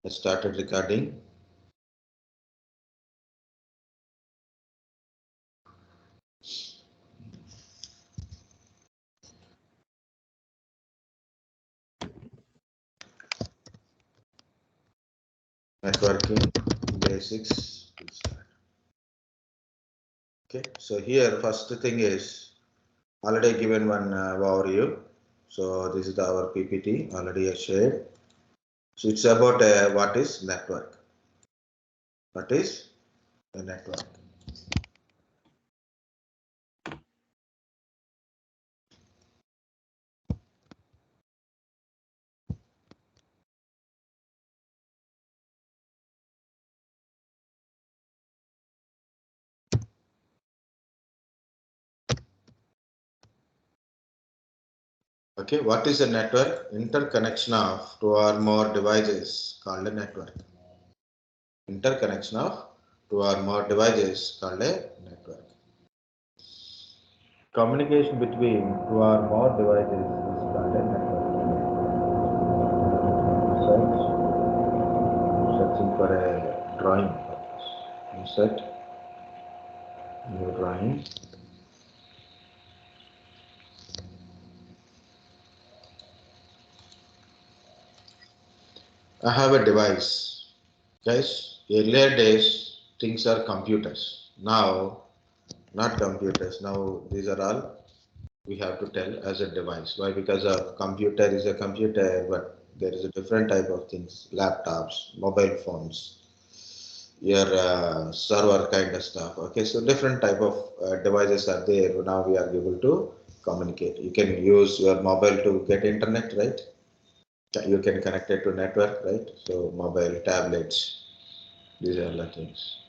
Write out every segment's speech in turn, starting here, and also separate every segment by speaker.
Speaker 1: I started recording. Networking basics. Okay, so here first thing is already given one overview. So this is our PPT already I shared. So it's about what is network. What is a network? Okay, what is a network? Interconnection of two or more devices called a network. Interconnection of two or more devices called a network. Communication between two or more devices is called a network. Searching for a drawing. Insert new drawing. I have a device. Guys, earlier days things are computers. Now, not computers. Now these are all we have to tell as a device. Why? Because a computer is a computer, but there is a different type of things: laptops, mobile phones, your server kind of stuff. Okay, so different type of devices are there. Now we are able to communicate. You can use your mobile to get internet, right? You can connect it to network, right? So mobile, tablets, these are the things.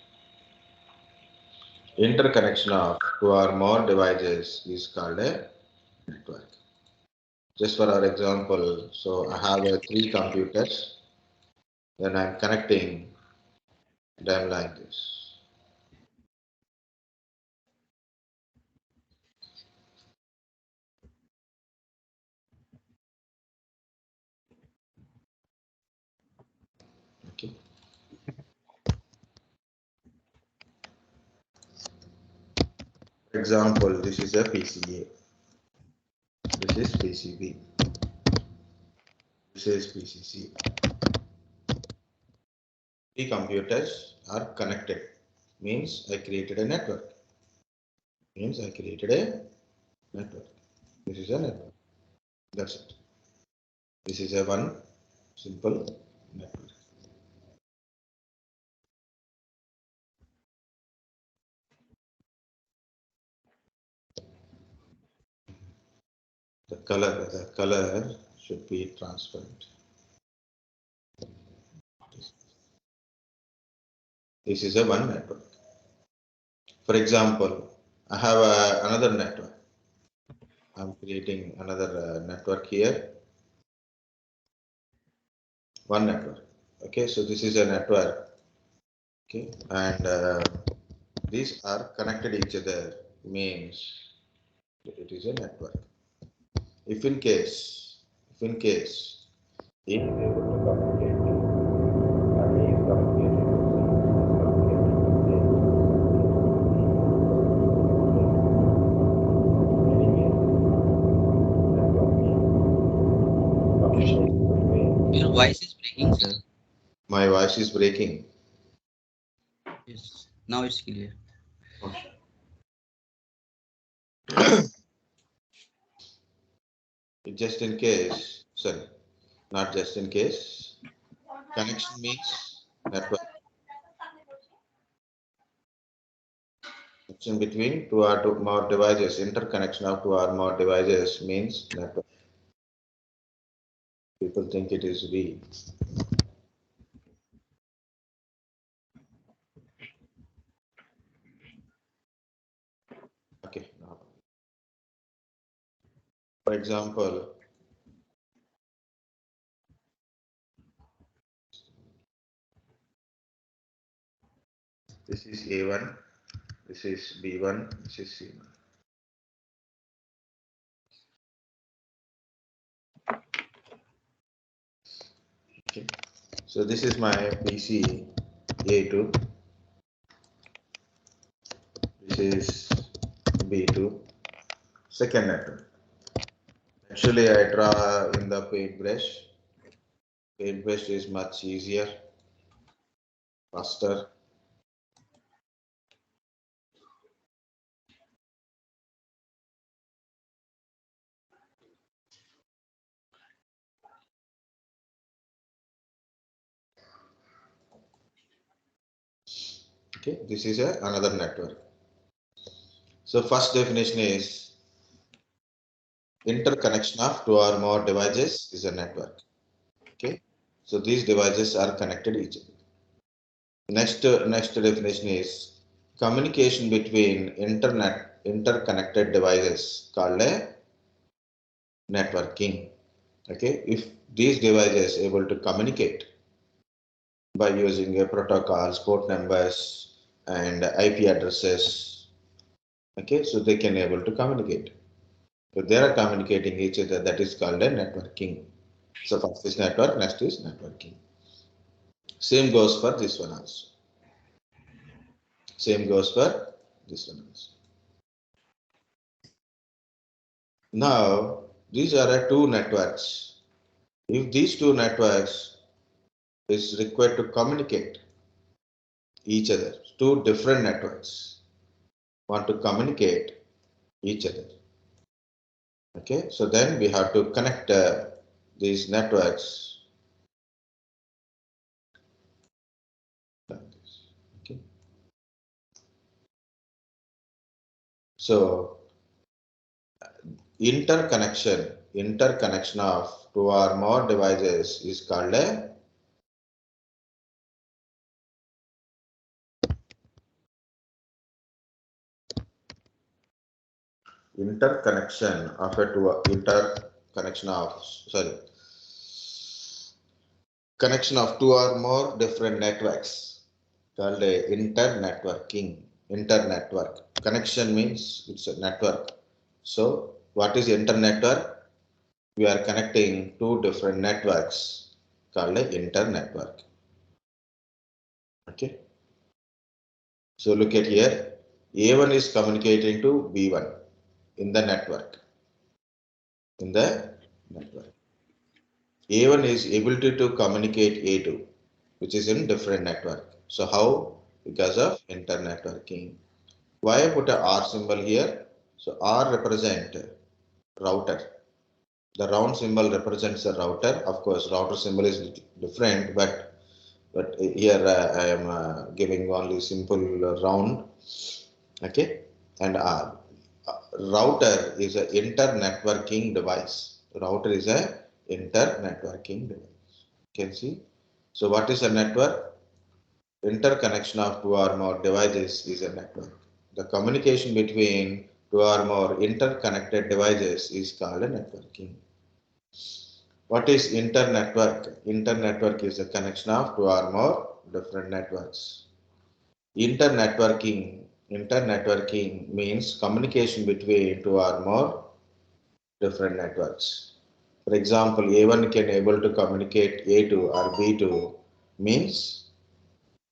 Speaker 1: Interconnection of two or more devices is called a network. Just for our example, so I have three computers, then I'm connecting them like this. Okay. For example, this is a PCA. This is PCB. This is PCC. Three computers are connected. Means I created a network. Means I created a network. This is a network. That's it. This is a one simple network. The color should be transparent. This is a one network. For example, I have another network. I'm creating another network here. One network. Okay, so this is a network. Okay, and these are connected each other. Means it is a network. If in case, he is able to communicate, and he is communicating
Speaker 2: Your voice is breaking, sir.
Speaker 1: my voice is breaking.
Speaker 2: Yes, now it's clear.
Speaker 1: Okay. Just in case, sorry, not just in case. Connection means network. Connection between two or more devices. Interconnection of two or more devices means network. People think it is we. Okay. Now, for example, this is A1, this is B1, this is C1. Okay. So this is my PC A2. This is B2. Second network. Actually, I draw in the paintbrush. Paintbrush is much easier, faster. Okay, this is another network. So first definition is interconnection of two or more devices is a network. Okay, so these devices are connected each other. Next definition is communication between interconnected devices called a networking. Okay, if these devices able to communicate by using a protocols, port numbers, and IP addresses, okay, so they can able to communicate. So they are communicating each other. That is called a networking. So first is network, next is networking. Same goes for this one also. Same goes for this one also. Now, these are two networks. If these two networks is required to communicate each other, two different networks want to communicate each other. Okay, so then we have to connect these networks like this. Okay, so interconnection of two or more devices is called a interconnection of a two interconnection of sorry connection of two or more different networks called a internetworking. Internetwork connection means it's a network. So what is internetwork? We are connecting two different networks called a internetwork. Okay, so look at here, A1 is communicating to B1 in the network. In the network, A1 is able to communicate A2, which is in different network. So how? Because of internetworking. Why I put a R symbol here? So R represent router. The round symbol represents a router. Of course, router symbol is different, but here I am giving only simple round. Okay, and router is a internetworking device. Router is a internetworking device. You can see. So what is a network? Interconnection of two or more devices is a network. The communication between two or more interconnected devices is called a networking. What is internetwork? Internetwork is a connection of two or more different networks. Internetworking means communication between two or more different networks. For example, A1 can able to communicate A2 or B2 means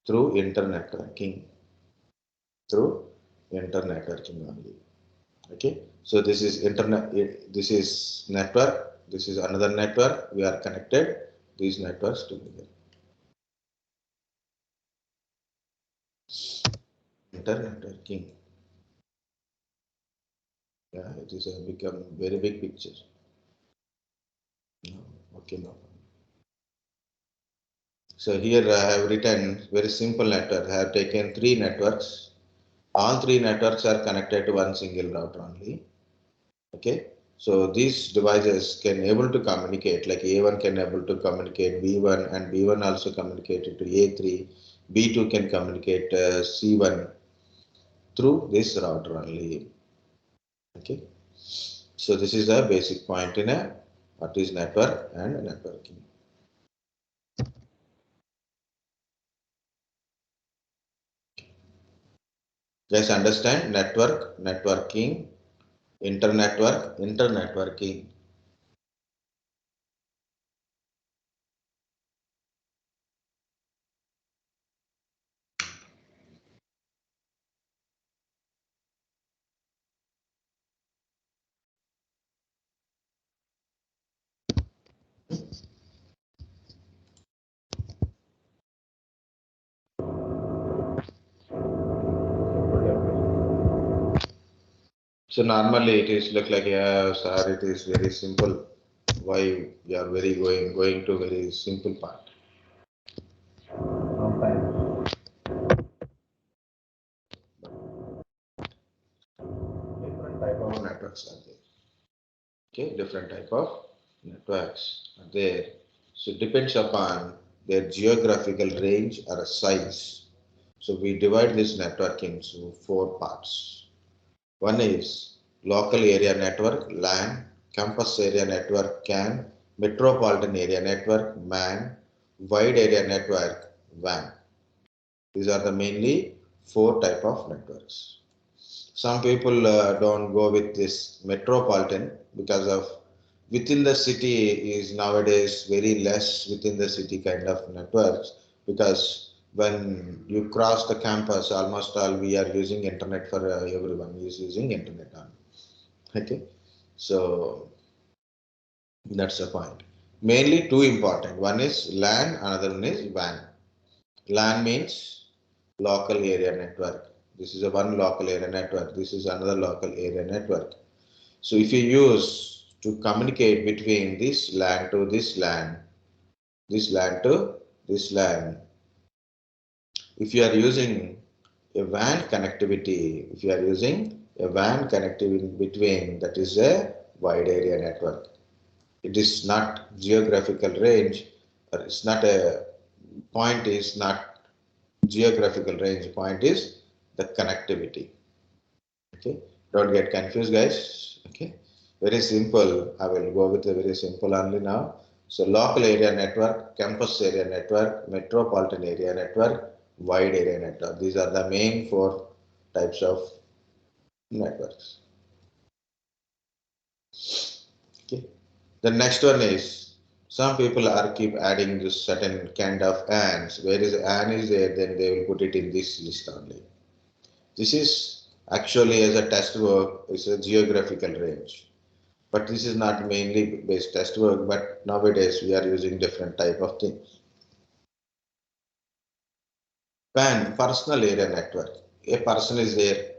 Speaker 1: through internetworking. Through internetworking only. Okay, so this is internet. This is network. This is another network. We are connected these networks together. Internetworking. Yeah, it is a become very big picture. No, okay, no. So here I have written very simple network. I have taken three networks. All three networks are connected to one single router only. Okay, so these devices can able to communicate, like A1 can able to communicate B1, and B1 also communicated to A3. B2 can communicate C1 through this router only. Okay, so this is a basic point in a what is network and networking. Guys, understand network, networking, internetworking. So normally it is look like, yeah, sir, it is very simple. Why you are very going to very simple part? Sometimes different type of networks are there. Okay, different type of networks are there. So depends upon their geographical range or a size. So we divide this network into four parts. One is local area network, LAN, campus area network, CAN, metropolitan area network, MAN, wide area network, WAN. These are the mainly four type of networks. Some people don't go with this metropolitan because of within the city is nowadays very less within the city kind of networks, because when you cross the campus, almost all we are using internet for everyone is using internet on. Okay, so that's the point. Mainly two important. One is LAN, another one is WAN. LAN means local area network. This is a one local area network. This is another local area network. So if you use to communicate between this LAN to this LAN, this LAN to this LAN, if you are using a WAN connectivity, if you are using a WAN connectivity between, that is a wide area network. It is not geographical range, or it's not a point is not geographical range, point is the connectivity. Okay, don't get confused, guys. Okay, very simple. I will go with a very simple only now. So local area network, campus area network, metropolitan area network, wide area network. These are the main four types of networks. Okay. The next one is, some people are keep adding this certain kind of ANs. Where is AN is there, then they will put it in this list only. This is actually as a test work, it's a geographical range. But this is not mainly based test work, but nowadays we are using different type of things. PAN, personal area network. A person is there,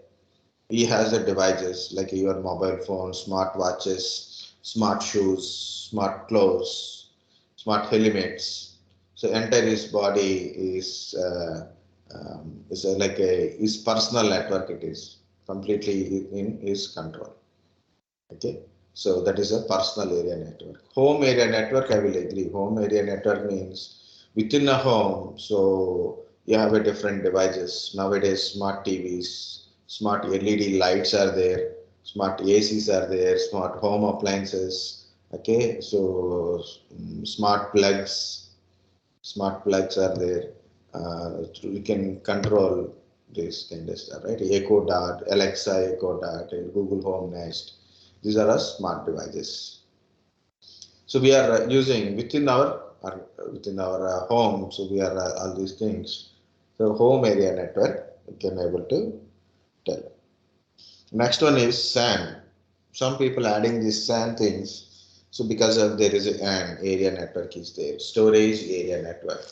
Speaker 1: he has the devices like your mobile phone, smart watches, smart shoes, smart clothes, smart helmets. So entire his body is like a his personal network. It is completely in his control. Okay, so that is a personal area network. Home area network, I will agree. Home area network means within a home, so you have a different devices. Nowadays, smart TVs, smart LED lights are there, smart ACs are there, smart home appliances. Okay, so smart plugs are there. You can control this kind of stuff, right? Echo Dot, Alexa Echo Dot, and Google Home Nest. These are our smart devices. So we are using within our home. So we are all these things. So home area network, we can able to tell. Next one is SAN. Some people adding these SAN things. So because of there is an area network is there, storage area network.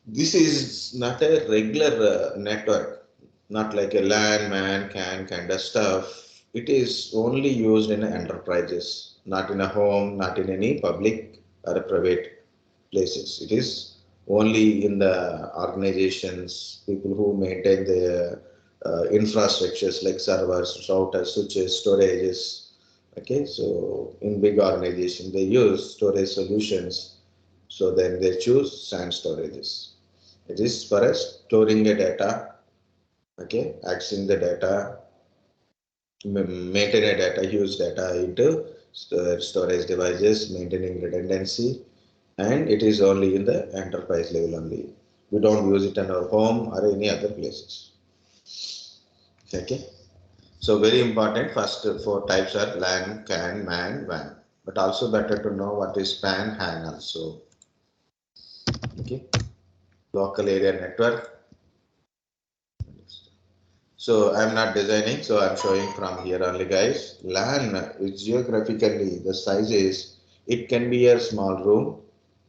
Speaker 1: This is not a regular network, not like a LAN, MAN, CAN kind of stuff. It is only used in enterprises, not in a home, not in any public or private places. It is only in the organizations, people who maintain the infrastructures like servers, routers, switches, storages. Okay, so in big organization they use storage solutions. So then they choose SAN storages. It is for storing the data, okay, accessing the data, maintain a data, use data into storage devices, maintaining redundancy, and it is only in the enterprise level only. We don't use it in our home or any other places. Okay. So very important. First four types are LAN, CAN, MAN, WAN. But also better to know what is PAN, HAN also. Okay. Local area network. So I'm not designing, so I'm showing from here only, guys. LAN is geographically the size is It can be a small room,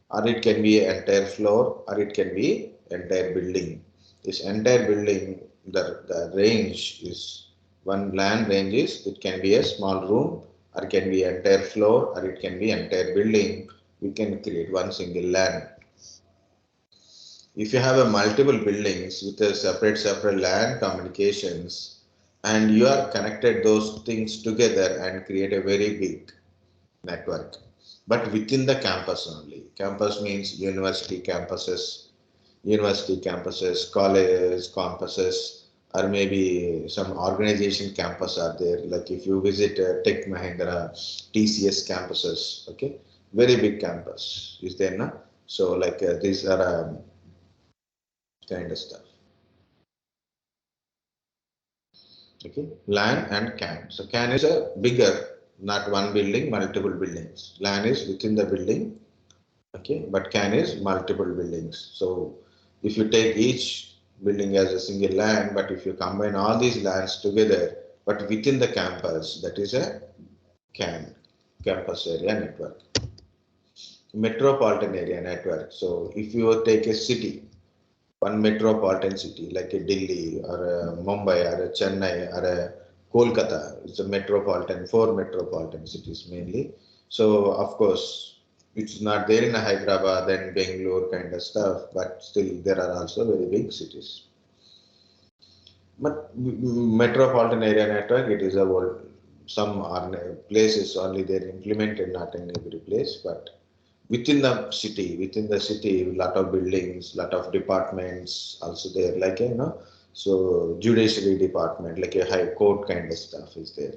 Speaker 1: or it can be an entire floor, or it can be entire building. This entire building, the range is one LAN range is, it can be a small room, or it can be entire floor, or it can be entire building. We can create one single LAN. If you have a multiple buildings with a separate LAN communications, and you are connected those things together and create a very big network, but within the campus only. Campus means university campuses, college campuses, or maybe some organization campus are there. Like if you visit Tech Mahindra, TCS campuses, okay, very big campus is there now. So like these are kind of stuff. Okay, LAN and CAN. So CAN is a bigger, not one building, multiple buildings. LAN is within the building, okay, but CAN is multiple buildings. So if you take each building as a single LAN, but if you combine all these LANs together, but within the campus, that is a CAN, campus area network. Metropolitan area network. So if you take a city, one metropolitan city like a Delhi or a Mumbai or a Chennai or a Kolkata. It's a metropolitan, four metropolitan cities mainly. So of course, it's not there in a Hyderabad and Bangalore kind of stuff, but still there are also very big cities. But metropolitan area network, it is a world. Some are places only they're implemented, not in every place, but within the city, lot of buildings, lot of departments also there, like so judiciary department, like a high court kind of stuff is there.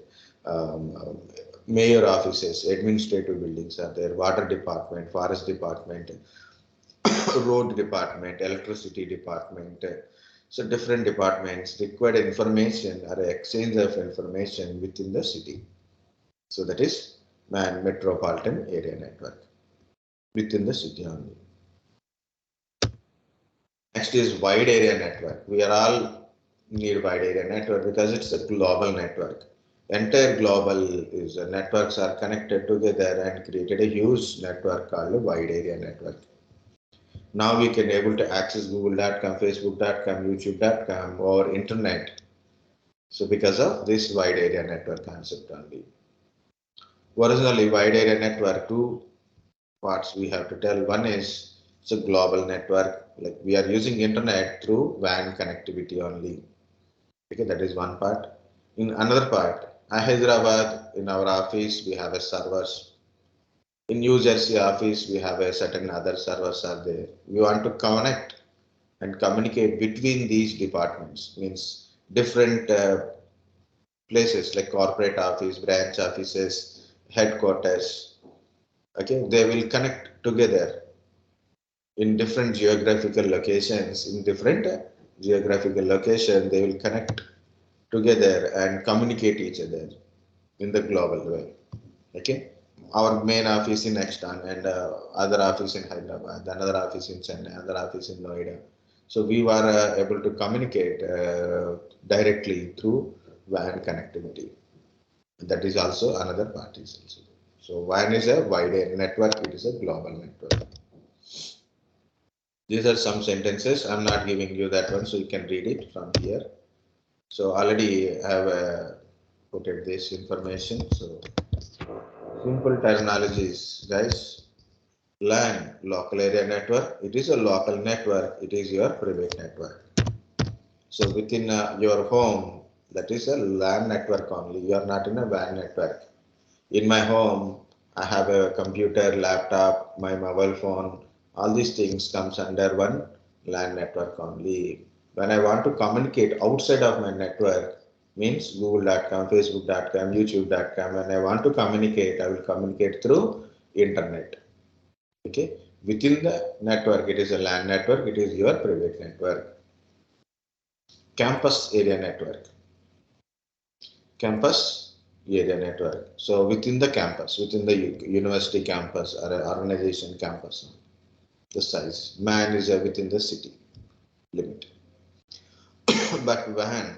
Speaker 1: Mayor offices, administrative buildings are there, water department, forest department, road department, electricity department. So different departments required information or exchange of information within the city. So that is metropolitan area network within the city only. Next is wide area network. We are all need wide area network because it's a global network. Entire global is networks are connected together and created a huge network called a wide area network. Now we can able to access google.com, facebook.com, youtube.com or internet. So because of this wide area network concept only. Originally wide area network, two parts we have to tell. One is it's a global network, like we are using internet through WAN connectivity only. Okay, that is one part. In another part, Hyderabad, in our office we have a servers. In New Jersey office we have a certain other servers are there. We want to connect and communicate between these departments, means different places like corporate office, branch offices, headquarters. Okay, they will connect together in different geographical locations. In different geographical location, they will connect together and communicate each other in the global way. Okay, our main office in Exton and other office in Hyderabad, another office in Chennai, another office in Noida. So we were able to communicate directly through WAN connectivity. That is also another part is also. So WAN is a wide network, it is a global network. These are some sentences. I'm not giving you that one, so you can read it from here. So already I have put it this information. So simple terminologies, guys. LAN, local area network. It is a local network. It is your private network. So within your home, that is a LAN network only. You are not in a WAN network. In my home, I have a computer, laptop, my mobile phone. All these things comes under one LAN network only. When I want to communicate outside of my network, means google.com, facebook.com, youtube.com. When I want to communicate, I will communicate through internet. Okay. Within the network, it is a LAN network. It is your private network. Campus area network. Campus area network. So within the campus, within the university campus or organization campus, the size. Man is within the city limit. But WAN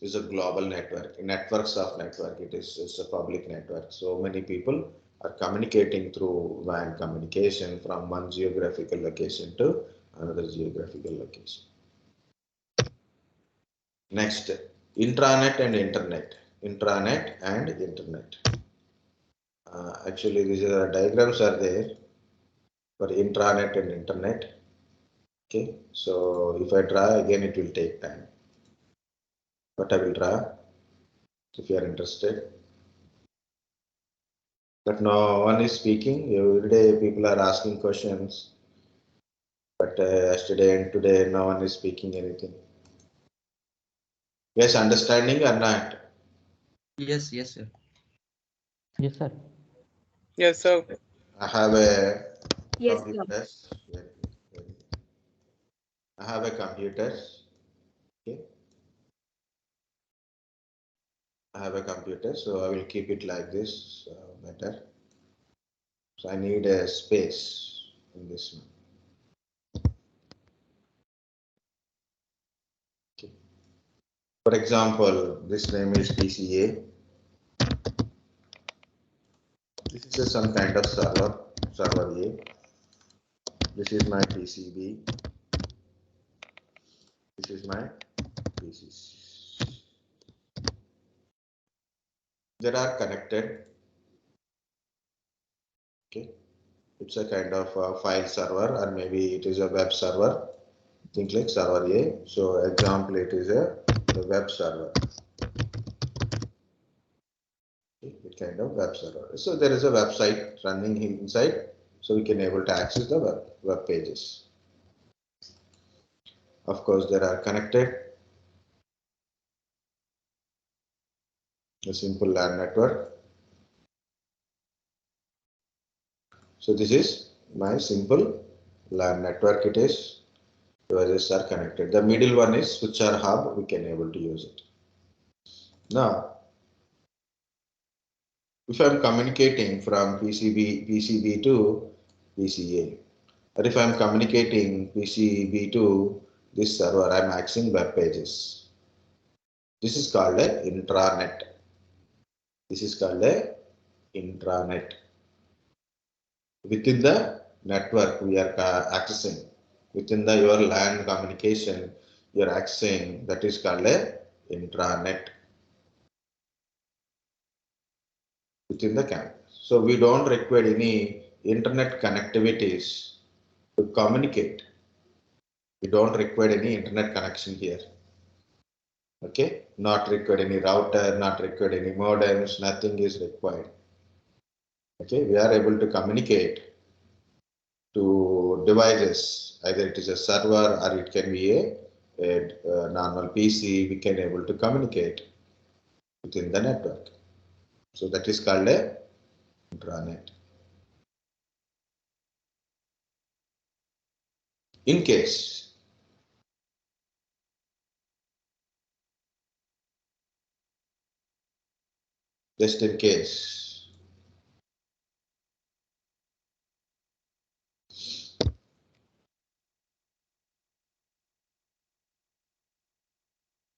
Speaker 1: is a global network. Networks of network. It's a public network. So many people are communicating through WAN communication from one geographical location to another geographical location. Next, intranet and internet. Intranet and internet. Actually, these are diagrams are there for intranet and internet. Okay, so if I draw again, it will take time. But I will draw if you are interested. But no one is speaking. Every day people are asking questions. But yesterday and today, no one is speaking anything. Yes, understanding or not?
Speaker 2: Yes, yes, sir.
Speaker 3: Yes, sir.
Speaker 4: Yes, sir.
Speaker 1: I have a
Speaker 5: Yes, sir.
Speaker 1: computer. I have a computer. Okay. I have a computer, so I will keep it like this better. So I need a space in this one. Okay. For example, this name is PCA. This is some kind of server A. This is my PCB. This is my PCC. They are connected. Okay, it's a kind of a file server, or maybe it is a web server. Think like server A. So example, it is a web server. Okay, it kind of web server. So there is a website running inside, so we can able to access the web pages. Of course, they are connected. A simple LAN network. So this is my simple LAN network. It is devices are connected. The middle one is switch or hub. We can able to use it. Now, if I am communicating from PCB to PCA, or if I am communicating PCB to this server, I am accessing web pages. This is called a intranet. This is called a intranet. Within the network, we are accessing. Within the your LAN communication, you are accessing. That is called a intranet. Within the campus. So we don't require any internet connectivities to communicate. We don't require any internet connection here. Okay, not required any router, not required any modems, nothing is required. Okay, we are able to communicate to devices, either it is a server or it can be a normal PC. We can able to communicate within the network. So that is called a intranet. In case just in case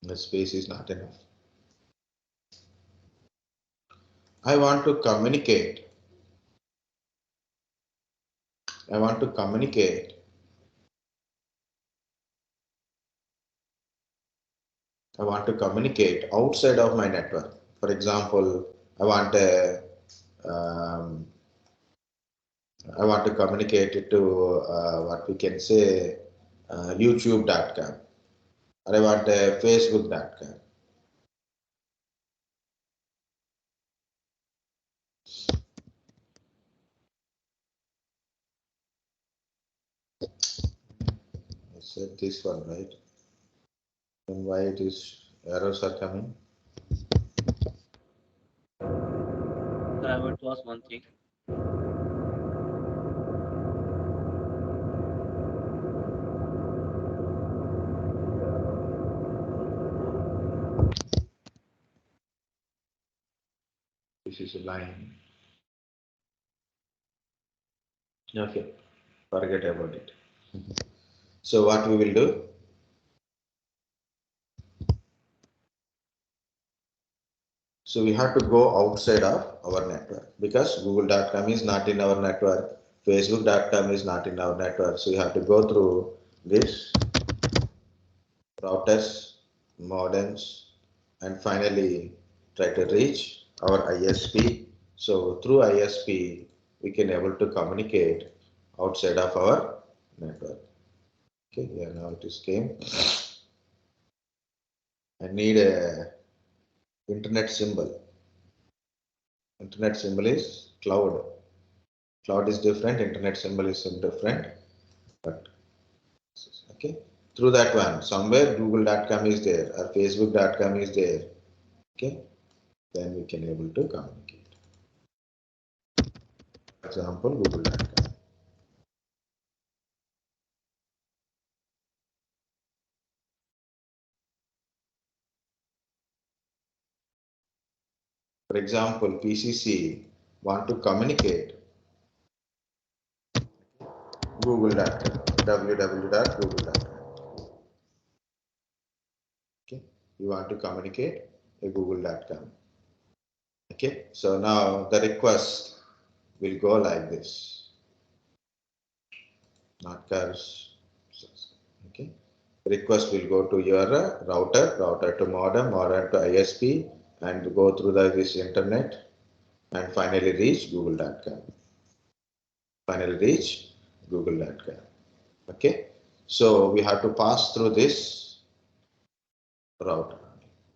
Speaker 1: the space is not enough. I want to communicate. I want to communicate. I want to communicate outside of my network. For example, um, I want to communicate it to what we can say YouTube.com, or I want Facebook.com. I said this one, right? And why it is errors are coming?
Speaker 2: Sir, I want to ask one thing.
Speaker 1: This is a line. Okay, forget about it. So what we will do? So we have to go outside of our network because google.com is not in our network, facebook.com is not in our network. So you have to go through this routers, modems, and finally try to reach our ISP. So through ISP, we can able to communicate outside of our network. Okay, yeah, now it is came. I need a internet symbol. Internet symbol is cloud. Cloud is different, internet symbol is different, but okay. Through that one, somewhere google.com is there or facebook.com is there. Okay, then we can able to communicate. For example, google.com. For example, PCC want to communicate google.com, www.google.com. Okay, you want to communicate a google.com. Okay, so now the request will go like this, not curves. Okay, request will go to your router to modem, modem to ISP, and go through this internet, and finally reach google.com. Finally reach google.com. Okay, so we have to pass through this router.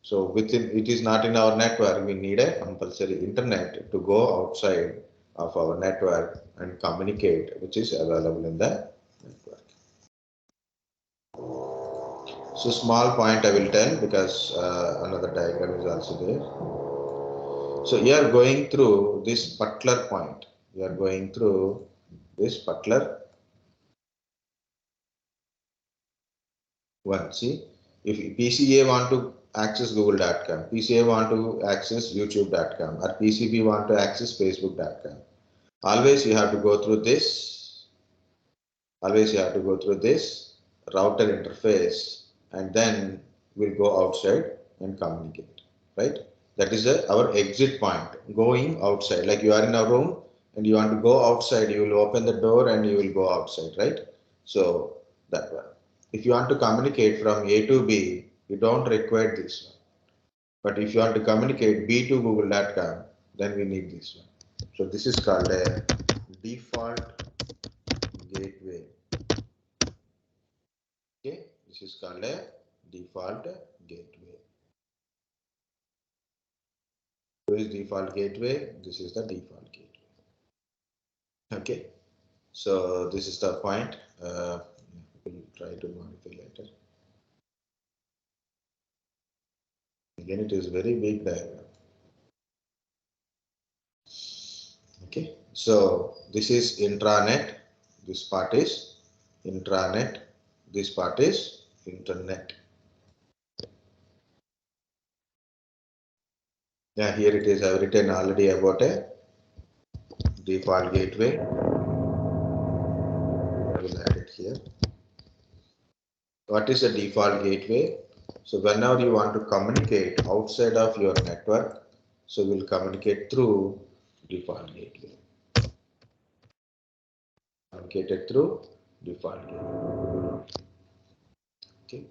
Speaker 1: So within it is not in our network, we need a compulsory internet to go outside of our network and communicate, which is available in the network. So small point I will tell because another diagram is also there. So you are going through this particular point. You are going through this particular one. See, if PCA want to access google.com, PCA want to access youtube.com, or PCB want to access facebook.com, always you have to go through this. Always you have to go through this router interface, and then we'll go outside and communicate, right? That is our exit point, going outside. Like you are in a room and you want to go outside, you will open the door and you will go outside, right? So that one. If you want to communicate from A to B, you don't require this one. But if you want to communicate B to google.com, then we need this one. So this is called a default gateway. Okay, this is called a default gateway. Who is default gateway? This is the default gateway. Okay, so this is the point. We'll try to modify later. Again, it is very big diagram. Okay, so this is intranet. This part is intranet. This part is internet. Yeah, here it is. I've written already about a default gateway. I will add it here. What is a default gateway? So whenever you want to communicate outside of your network, so we'll communicate through default gateway. Communicated through default gateway. Okay.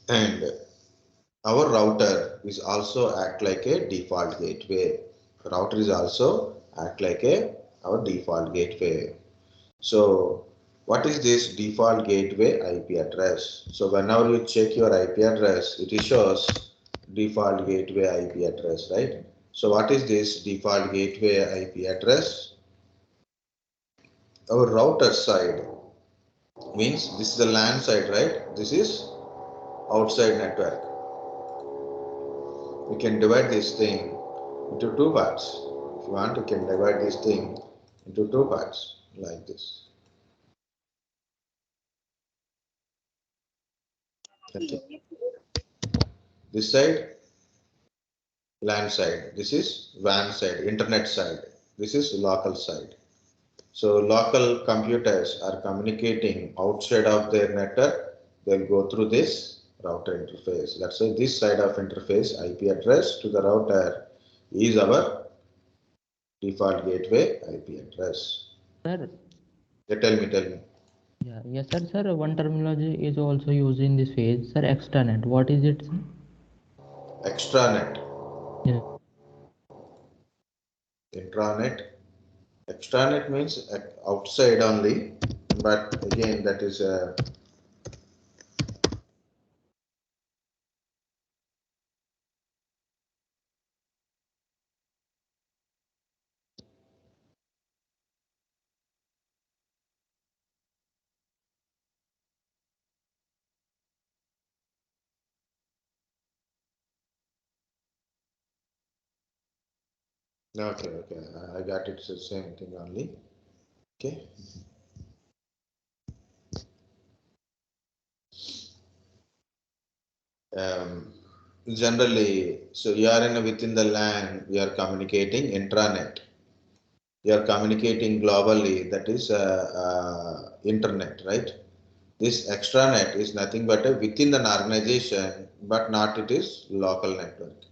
Speaker 1: And our router is also act like a default gateway. Router is also act like our default gateway. So what is this default gateway IP address? So whenever you check your IP address, it shows default gateway IP address, right? So what is this default gateway IP address? Our router side means this is the LAN side, right? This is outside network. We can divide this thing into two parts. If you want, you can divide this thing into two parts like this. Okay. This side, LAN side. This is WAN side, internet side. This is local side. So local computers are communicating outside of their network. They'll go through this router interface. Let's say this side of interface IP address to the router is our default gateway IP address.
Speaker 3: Sir,
Speaker 1: Yeah, tell me.
Speaker 3: yeah, yes, sir, sir. One terminology is also used in this phase, sir. Extranet. What is it, sir?
Speaker 1: Extranet,
Speaker 3: Yeah.
Speaker 1: intranet. Extranet means outside only, but again that is a okay. I got it. It's the same thing only. Okay. Um, Generally, so you are within the LAN, we are communicating intranet. You are communicating globally, that is internet, right? This extranet is nothing but a within an organization, but not it is local network.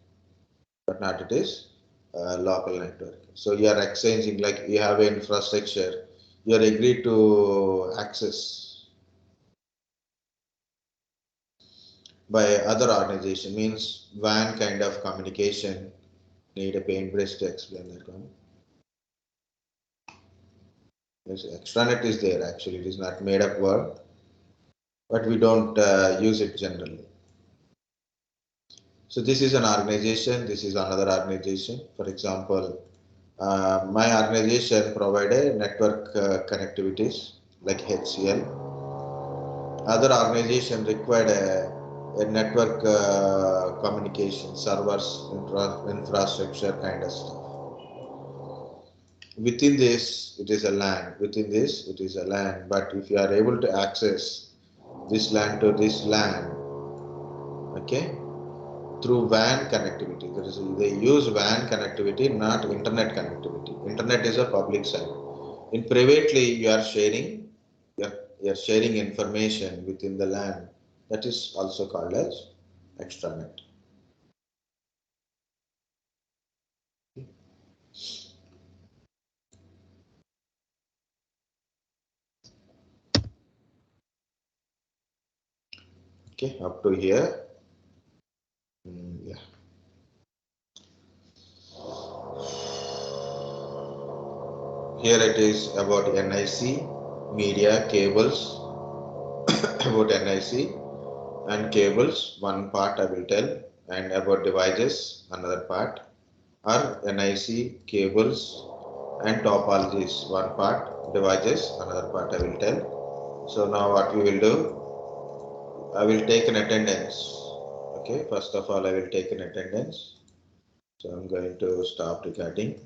Speaker 1: But not it is local network. So you are exchanging like you have an infrastructure, you are agreed to access by other organization means WAN kind of communication. Need a paintbrush to explain that one. Yes, extranet is there actually. It is not made up word, but we don't use it generally. So this is an organization. This is another organization. For example, my organization provide a network connectivities like HCL. Other organization required a network communication servers infrastructure kind of stuff. Within this, it is a LAN. Within this, it is a LAN. But if you are able to access this LAN to this LAN, okay, through WAN connectivity. That is, they use WAN connectivity, not internet connectivity. Internet is a public site. In privately, you are sharing information within the LAN. That is also called as extranet. Okay, up to here. Yeah. Here it is about NIC, media, cables, about NIC and cables, one part I will tell, and about devices, another part, or NIC, cables, and topologies, one part, devices, another part I will tell. So now what we will do, I will take an attendance. Okay, first of all, I will take an attendance. So I'm going to stop recording.